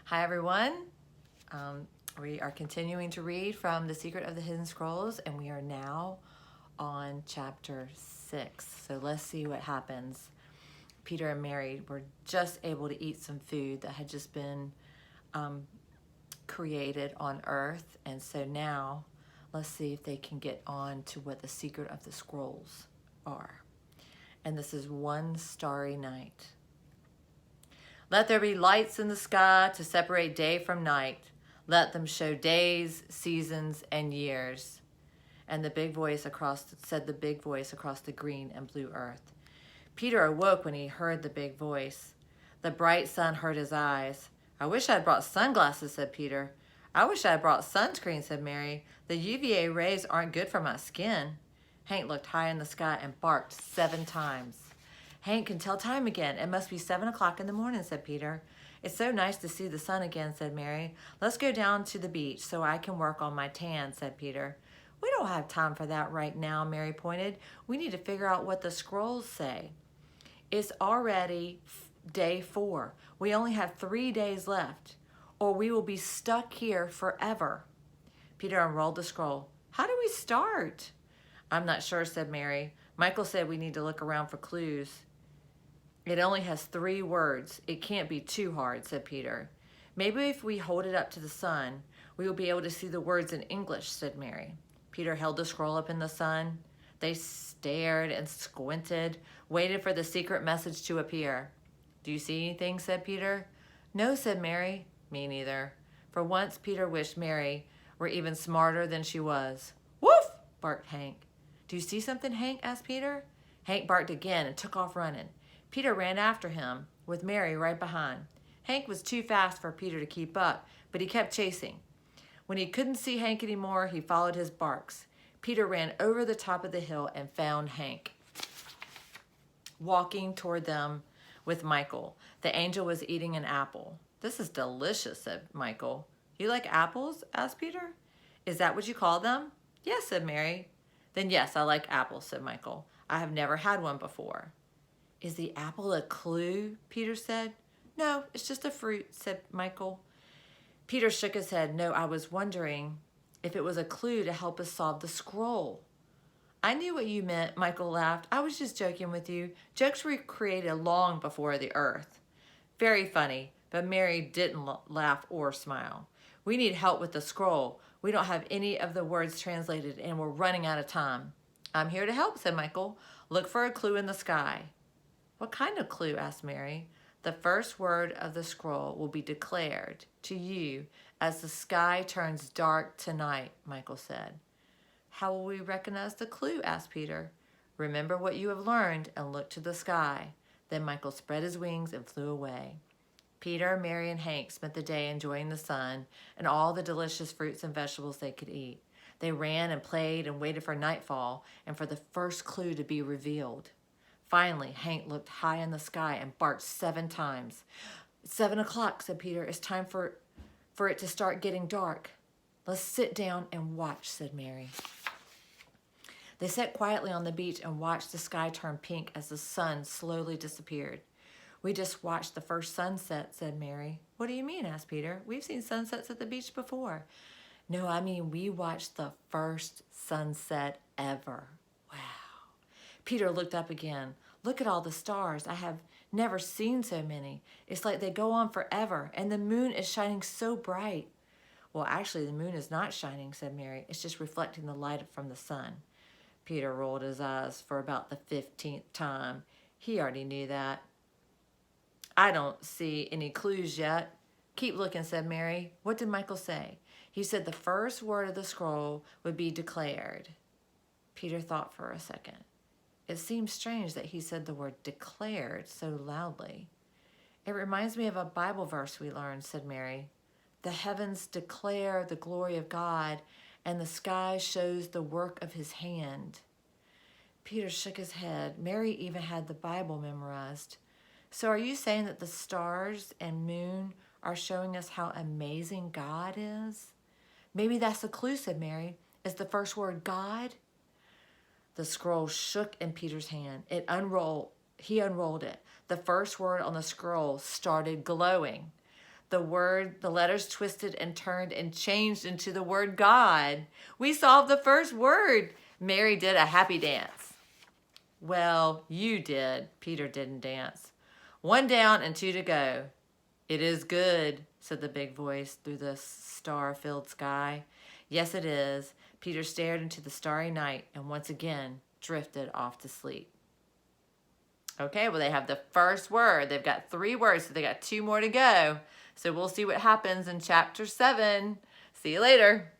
Hi everyone. We are continuing to read from The Secret of the Hidden Scrolls, and we are now on chapter 6. So let's see what happens. Peter and Mary were just able to eat some food that had just been created on earth, and so now let's see if they can get on to what the secret of the scrolls are. And this is One Starry Night. Let there be lights in the sky to separate day from night. Let them show days, seasons, and years. And the big voice said the big voice across the green and blue earth. Peter awoke when he heard the big voice. The bright sun hurt his eyes. I wish I had brought sunglasses, said Peter. I wish I had brought sunscreen, said Mary. The UVA rays aren't good for my skin. Hank looked high in the sky and barked 7 times. Hank can tell time again. It must be 7 o'clock in the morning, said Peter. It's so nice to see the sun again, said Mary. Let's go down to the beach so I can work on my tan, said Peter. We don't have time for that right now, Mary pointed. We need to figure out what the scrolls say. It's already day 4. We only have 3 days left, or we will be stuck here forever. Peter unrolled the scroll. How do we start? I'm not sure, said Mary. Michael said we need to look around for clues. It only has 3 words. It can't be too hard, said Peter. Maybe if we hold it up to the sun, we will be able to see the words in English, said Mary. Peter held the scroll up in the sun. They stared and squinted, waited for the secret message to appear. Do you see anything, said Peter. No, said Mary. Me neither. For once, Peter wished Mary were even smarter than she was. Woof, barked Hank. Do you see something, Hank? Asked Peter. Hank barked again and took off running. Peter ran after him, with Mary right behind. Hank was too fast for Peter to keep up, but he kept chasing. When he couldn't see Hank anymore, he followed his barks. Peter ran over the top of the hill and found Hank, walking toward them with Michael. The angel was eating an apple. This is delicious, said Michael. You like apples? Asked Peter. Is that what you call them? Yes, said Mary. Then yes, I like apples, said Michael. I have never had one before. Is the apple a clue? Peter said. No, it's just a fruit, said Michael. Peter shook his head. No, I was wondering if it was a clue to help us solve the scroll. I knew what you meant, Michael laughed. I was just joking with you. Jokes were created long before the earth. Very funny, but Mary didn't laugh or smile. We need help with the scroll. We don't have any of the words translated and we're running out of time. I'm here to help, said Michael. Look for a clue in the sky. What kind of clue? Asked Mary. The first word of the scroll will be declared to you as the sky turns dark tonight, Michael said. How will we recognize the clue? Asked Peter. Remember what you have learned and look to the sky. Then Michael spread his wings and flew away. Peter, Mary, and Hank spent the day enjoying the sun and all the delicious fruits and vegetables they could eat. They ran and played and waited for nightfall and for the first clue to be revealed. Finally, Hank looked high in the sky and barked 7 times. It's 7 o'clock, said Peter. It's time for it to start getting dark. Let's sit down and watch, said Mary. They sat quietly on the beach and watched the sky turn pink as the sun slowly disappeared. We just watched the first sunset, said Mary. What do you mean? Asked Peter. We've seen sunsets at the beach before. No, I mean we watched the first sunset ever. Wow. Peter looked up again. Look at all the stars. I have never seen so many. It's like they go on forever, and the moon is shining so bright. Well, actually, the moon is not shining, said Mary. It's just reflecting the light from the sun. Peter rolled his eyes for about the 15th time. He already knew that. I don't see any clues yet. Keep looking, said Mary. What did Michael say? He said the first word of the scroll would be declared. Peter thought for a second. It seemed strange that he said the word declared so loudly. It reminds me of a Bible verse we learned, said Mary. The heavens declare the glory of God, and the sky shows the work of his hand. Peter shook his head. Mary even had the Bible memorized. So are you saying that the stars and moon are showing us how amazing God is? Maybe that's the clue, said Mary. Is the first word God? The scroll shook in Peter's hand. He unrolled it. The first word on the scroll started glowing. The letters twisted and turned and changed into the word God. We solved the first word. Mary did a happy dance. Well, you did. Peter didn't dance. 1 down and 2 to go. It is good, said the big voice through the star-filled sky. Yes, it is. Peter stared into the starry night and once again drifted off to sleep. Okay, well, they have the first word. They've got 3 words, so they got 2 more to go. So we'll see what happens in chapter 7. See you later.